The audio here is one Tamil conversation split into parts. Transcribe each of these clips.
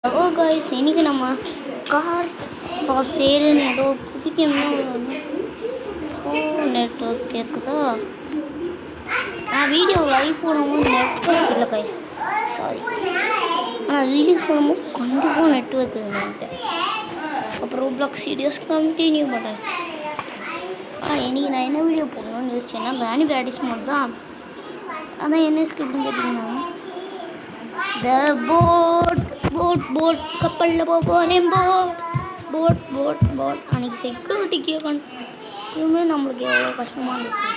ஹலோ காய்ஸ், இன்றைக்கி நம்ம கார் ஃபார் சேல்னு ஏதோ புதுக்கணும் நெட்ஒர்க் கேட்குதா. நான் வீடியோ லைவ் போடும்போது நெட்ஒர்க் இல்லை காய்ஸ், சாரி. ஆனால் ரீல்ஸ் போடும்போது கண்டிப்பாக நெட்ஒர்க் இல்லைன்ட்டு அப்புறம் ப்ளாக் சீரியஸ் கண்டினியூ பண்ணுறேன். இன்றைக்கி நான் என்ன வீடியோ போடணும்னு யோசிச்சேன்னா கிராணி ப்ராக்டிஸ் மோட் தான். அதான் என்ன ஸ்கிரிப்ட்னு கேட்டிங்கன்னா போட் கப்பலில் போகிறேன் போட் அன்றைக்கி செக்யூரிட்டிக்கு இதுவுமே நம்மளுக்கு எவ்வளோ கஷ்டமாக இருந்துச்சு.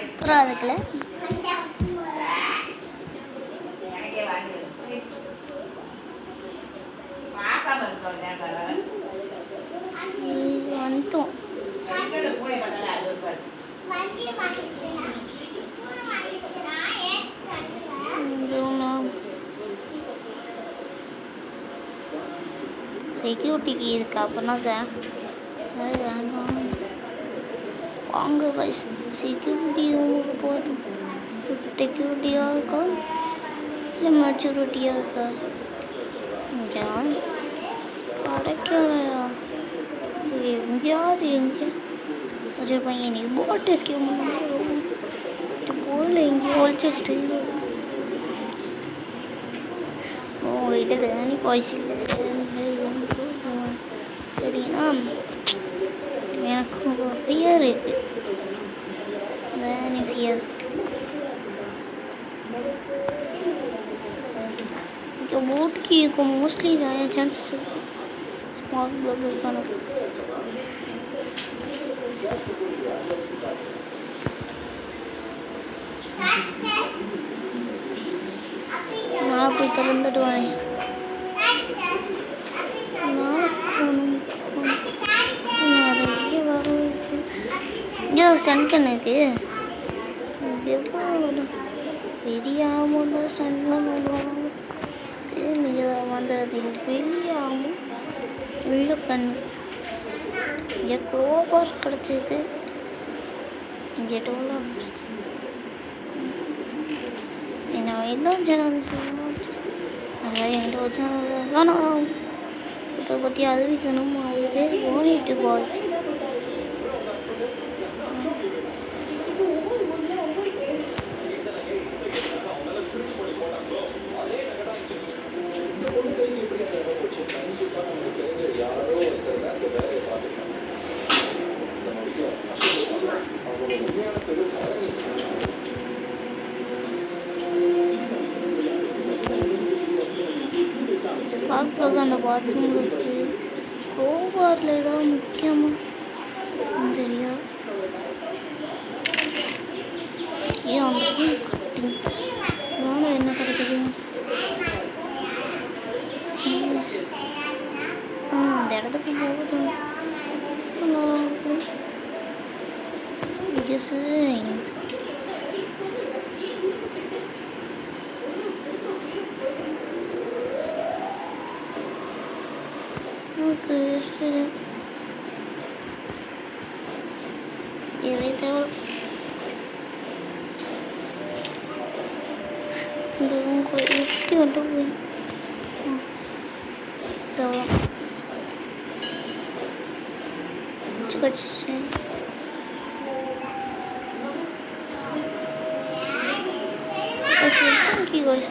அப்புறம் அதுக்குள்ள வந்துட்டோம். செக்யூரிட்டிக்கு இருக்கு அப்படின்னா வாங்க கைஸ், செக்யூரிட்டி ரூமுக்கு போதும். செக்யூரிட்டியாக இருக்கா இல்லை மெச்சூரிட்டியாக இருக்கா? கிடைக்கலையா? எங்கேயாவது வச்சுருப்பாங்க. இன்னைக்கு போட் எஸ்கேப் போர்டில் எங்கேயோ ஒழிச்சிட்டு உங்கள்கிட்ட கிராணி பாய்ஸ் இல்லை சரிங்கன்னா எனக்கு ஃபியர் இருக்குது. கிராணி ஃபியர் இங்கே போட்டுக்கு இருக்கும். மோஸ்ட்லி நிறைய சான்சஸ் இருக்குது ஸ்மார்ட் பிளாக் இருக்கான. நான் போய் திறந்துட்டு வரேன். நிறைய வரும். இங்கே ஒரு சன்கன் இருக்கு. வெளியாகும் சன்கன் வருவாங்க. வந்தது வெளியாகும் உள்ள கண்ணு. இங்கே க்ளோபர் கிடச்சிது. இங்கே டோலா என்ன எல்லாம் சேனல் செய்யணும். அதான் என்கிட்ட ஒரு சேனல் தான். நான் இதை பற்றி அறிவிக்கணும். அது பேர் ஓனிட்டு பாய். ஸ்பார்க் அந்த பாத்ரூமில் இருக்குது. கோபாரில் ஏதாவது முக்கியமாக தெரியா? ஏன் வந்துட்டு கட்டிங் நானும் என்ன கிடைக்குது? அந்த இடத்துக்கு போகட்டும். இது எப்படி வந்து போய் கட்சி thank you guys.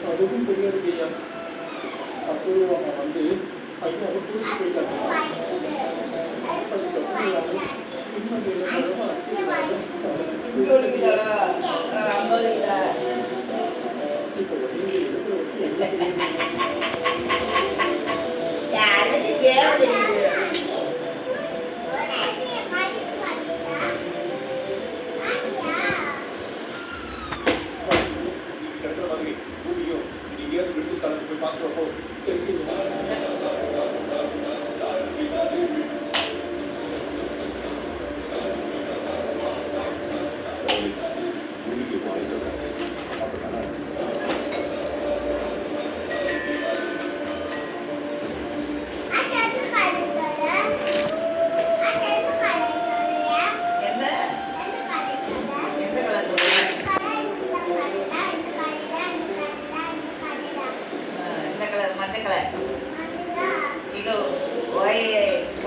அதுவும் தெரியாது ஐயா. அப்போது அவங்க வந்து ஐயா கூட்டிட்டு போயிட்டாங்க.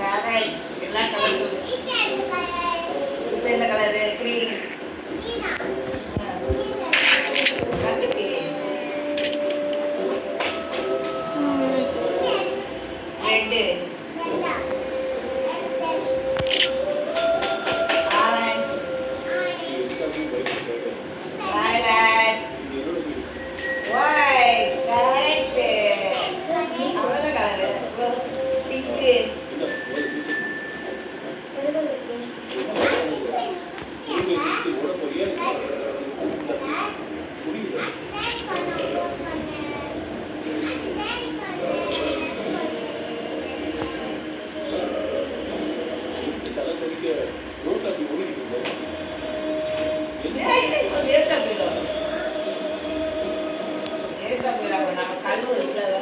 கரெக்ட். எல்லா கலர் சொல்லு. இப்போ எந்த colour? Green. Correct. Red. Orange. Violet. White. Correct. அவ்வளோதான் கலரு. பிங்க்கு. வேஸ்டா போயிடும். நம்ம கழுவு இவ்வளோ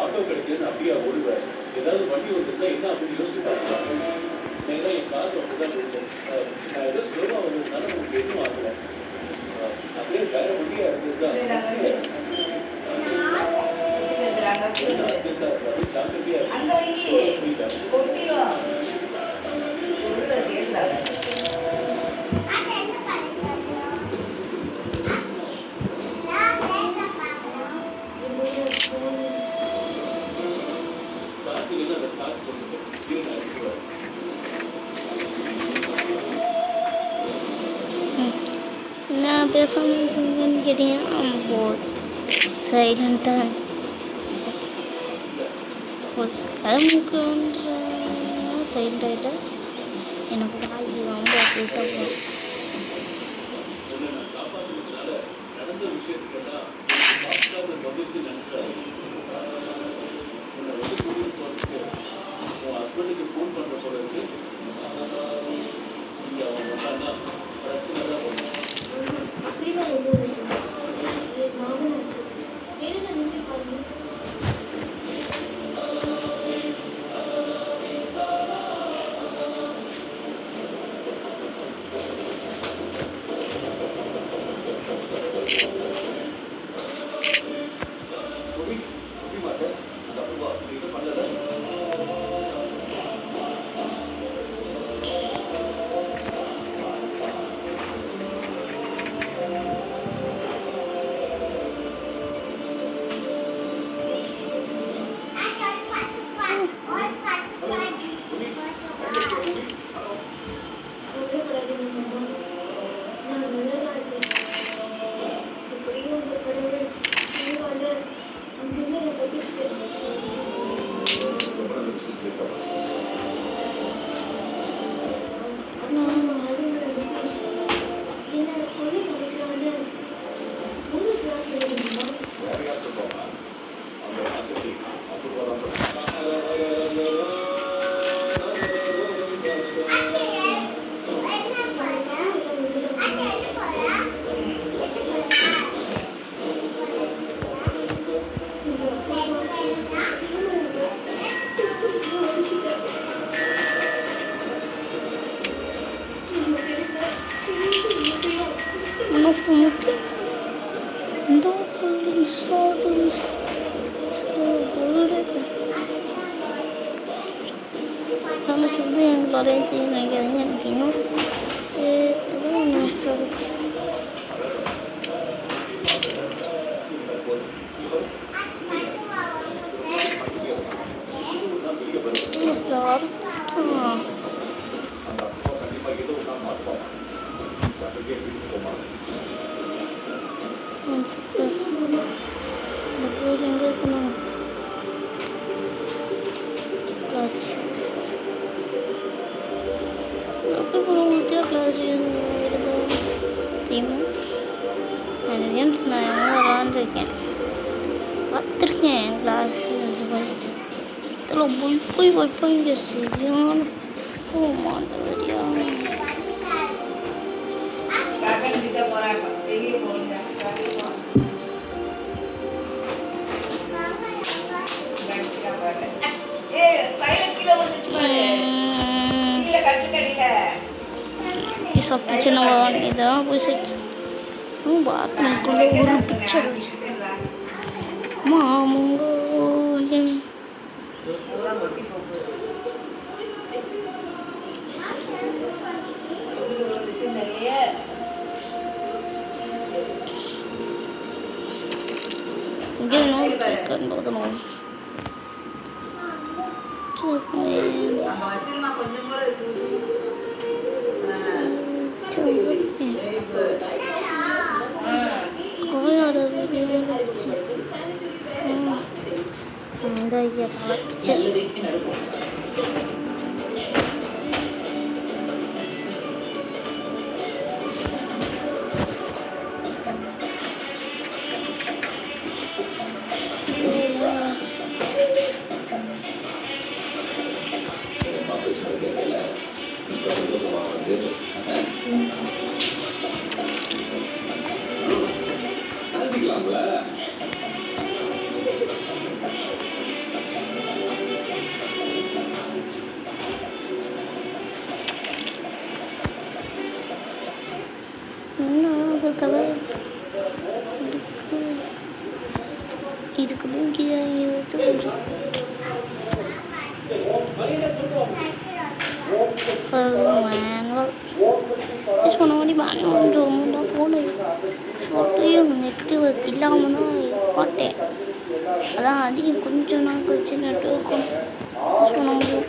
ஆட்டோ கிடைக்குதுன்னு அப்படியே ஓடுவேன். ஏதாவது வண்டி வந்துருந்தா என்ன அப்படின்னு யோசிச்சு பார்க்கலாம். ஏன்னா என் கார் அப்படிதான் இருக்கும். நான் ஏதோ ஸ்லோவாக வந்ததுனால உங்களுக்கு எதுவும் ஆகலை. அப்படியே வேற வண்டியா இருந்ததுதான் ஜாக்கிரதையா என்ன பேசாமல் கேட்டீங்கன்னா போர் சைலண்ட்டாக கிளம்புக்கு சைலண்ட் ஆகிட்ட எனக்கு வாய் ரொம்ப பேச நடந்த விஷயத்துக்கெல்லாம் மகிழ்ச்சி நினைச்சாரு. உன் ஹஸ்பண்டுக்கு ஃபோன் பண்ணுற போல இருக்கு. இங்கே அவன் வந்தான்னா பிரச்சனை தான் பண்ணும். மிஸ் வந்து எங்களோட தெரியும் நினைக்காதீங்க. எனக்கு இன்னும் ஏதோ ஒன்று மிஸ் ஆகுது. இந்த கோயில் எங்கே இருக்கணும்? கிளாஸ் அப்படி போகிறவங்க கிளாஸ் எடுத்து தெரியுமா? அந்த கேம்ஸ் நான் எவ்வளோ விளாண்டுருக்கேன், பார்த்துருக்கேன். கிளாஸ் போய் இதில் போய் வைப்பாங்க சரியான போக மாட்டேன் வரியா. பிடிச்சி நம்ம இதெல்லாம் போய் செட் பாத்ரூம்குள்ளே ஒரு பிக்சர் வச்சு மாமூலம் இங்கே நோக்கணும் இதுக்கு பண்ண வேண்டி ரொம்ப போன ஃபோட்டோயும் நெட்ஒர்க் இல்லாமல் தான் போட்டேன். அதான் அதிகம் கொஞ்சம் நாள் கழிச்சு நெட்ஒர்க்கும் யூஸ் பண்ண முடியும்.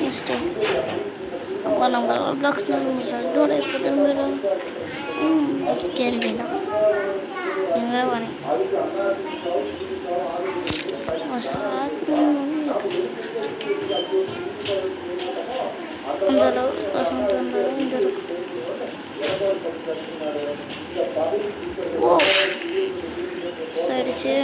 மிஸ்டேக் அப்போ நம்ம பிளாக்ஸில் நம்ம ஃப்ரெண்டோட இப்போ திரும்ப கேள்வி தான் எங்கே வரேன் அந்த அளவு இந்த ஓ சரிச்சு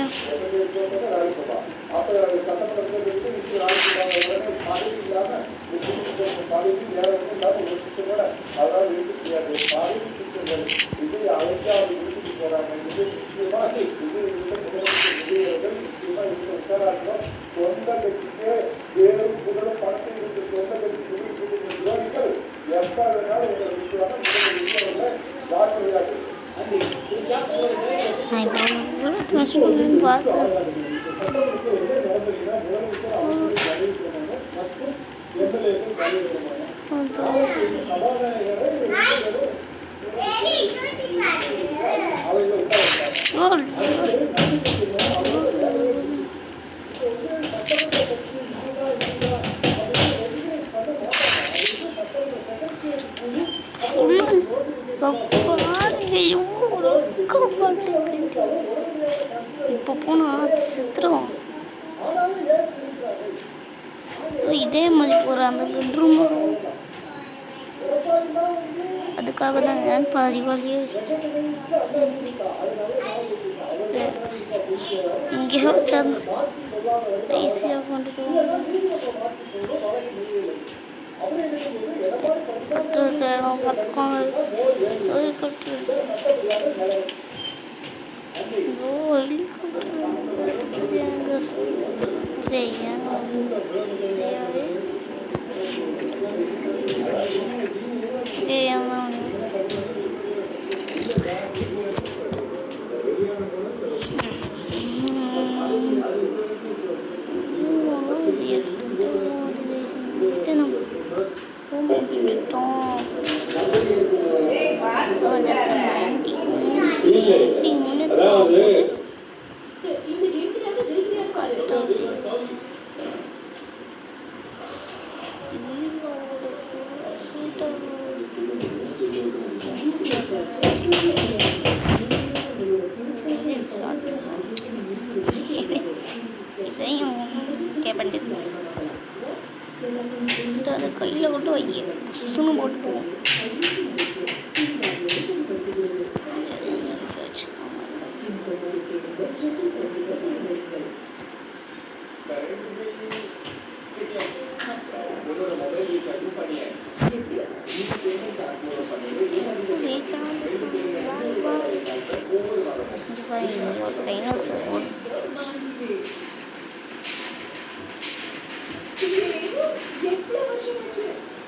இப்போ போனால் செத்துருவோம். இதே மாதிரி ஒரு அந்த பெட்ரூம் அதுக்காக தான் ஏன் பாதி வழியே இங்கே வச்சாங்க ஈஸியாக கொண்டுட்டு கட்டுறது இடம் பார்த்துக்கோங்க. கட்டு இதையும் கேட்பேன் அதை கையில் விட்டு வைய சுண்ணு போட்டு போவோம்.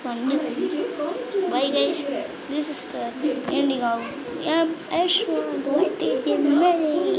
Bye guys. This is the ending of Ashwa 2020.